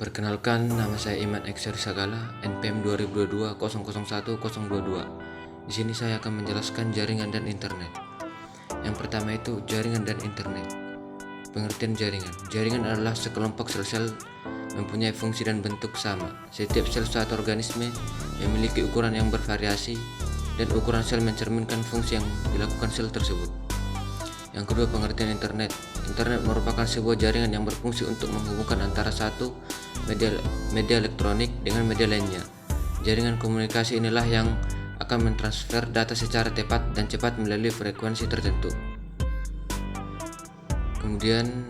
Perkenalkan, nama saya Iman Ekser Sagala, NPM 2022-001-022. Di sini saya akan menjelaskan jaringan dan internet. Yang pertama itu jaringan dan internet. Pengertian jaringan. Jaringan adalah sekelompok sel-sel mempunyai fungsi dan bentuk sama. Setiap sel suatu organisme memiliki ukuran yang bervariasi dan ukuran sel mencerminkan fungsi yang dilakukan sel tersebut. Yang kedua, pengertian internet. Internet merupakan sebuah jaringan yang berfungsi untuk menghubungkan antara satu media elektronik dengan media lainnya. Jaringan komunikasi inilah yang akan mentransfer data secara tepat dan cepat melalui frekuensi tertentu. Kemudian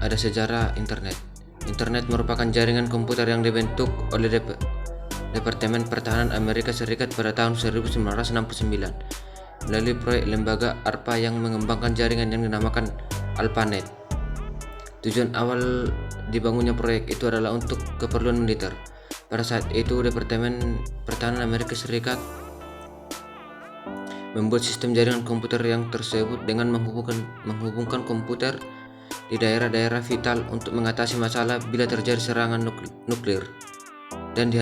ada sejarah internet. Internet merupakan jaringan komputer yang dibentuk oleh Departemen Pertahanan Amerika Serikat pada tahun 1969 melalui proyek lembaga ARPA yang mengembangkan jaringan yang dinamakan ARPANET. Tujuan awal dibangunnya proyek itu adalah untuk keperluan militer. Pada saat itu Departemen Pertahanan Amerika Serikat membuat sistem jaringan komputer yang tersebut dengan menghubungkan komputer di daerah-daerah vital untuk mengatasi masalah bila terjadi serangan nuklir dan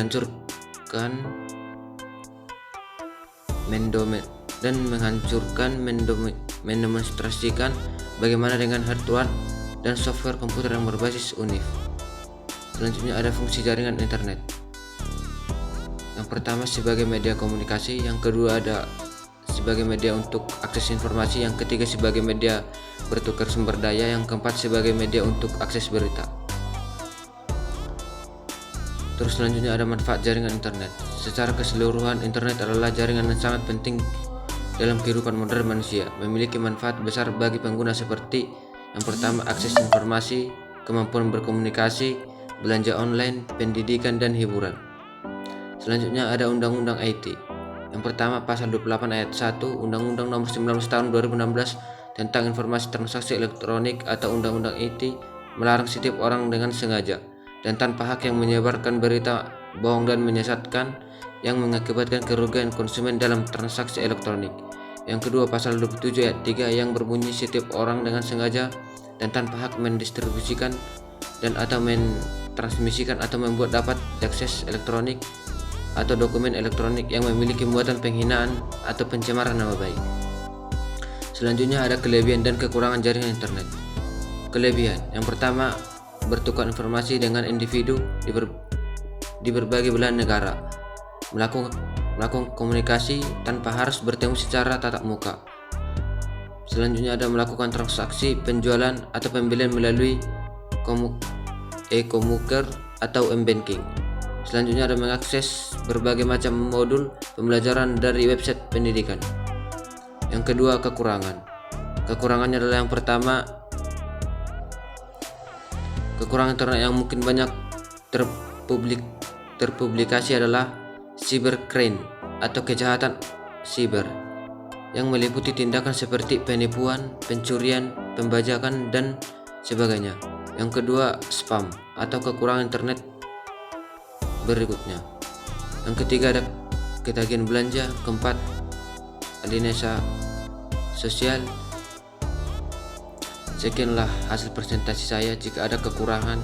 mendemonstrasikan bagaimana dengan hardware dan software komputer yang berbasis UNIF. Selanjutnya ada fungsi jaringan internet. Yang pertama sebagai media komunikasi, yang kedua ada sebagai media untuk akses informasi, yang ketiga sebagai media bertukar sumber daya, yang keempat sebagai media untuk akses berita. Terus selanjutnya ada manfaat jaringan internet. Secara keseluruhan, internet adalah jaringan yang sangat penting dalam kehidupan modern manusia. Memiliki manfaat besar bagi pengguna seperti yang pertama, akses informasi, kemampuan berkomunikasi, belanja online, pendidikan, dan hiburan. Selanjutnya ada Undang-Undang IT. Yang pertama, Pasal 28 Ayat 1 Undang-Undang Nomor 19 Tahun 2016 tentang Informasi Transaksi Elektronik atau Undang-Undang IT melarang setiap orang dengan sengaja dan tanpa hak yang menyebarkan berita bohong dan menyesatkan yang mengakibatkan kerugian konsumen dalam transaksi elektronik. Yang kedua, Pasal 27 Ayat 3 yang berbunyi setiap orang dengan sengaja dan tanpa hak mendistribusikan dan atau mentransmisikan atau membuat dapat akses elektronik atau dokumen elektronik yang memiliki muatan penghinaan atau pencemaran nama baik. Selanjutnya ada kelebihan dan kekurangan jaringan internet. Kelebihan. Yang pertama, bertukar informasi dengan individu di berbagai belahan negara, melakukan komunikasi tanpa harus bertemu secara tatap muka. Selanjutnya ada melakukan transaksi penjualan atau pembelian melalui e-commerce atau m-banking. Selanjutnya ada mengakses berbagai macam modul pembelajaran dari website pendidikan. Yang kedua, kekurangan. Kekurangannya adalah yang pertama, kekurangan internet yang mungkin banyak terpublikasi adalah cybercrime atau kejahatan siber yang meliputi tindakan seperti penipuan, pencurian, pembajakan, dan sebagainya. Yang kedua, spam atau kekurangan internet berikutnya. Yang ketiga ada ketagihan belanja. Keempat, alienasi sosial. Sekianlah hasil presentasi saya. Jika ada kekurangan,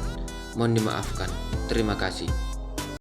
mohon dimaafkan. Terima kasih.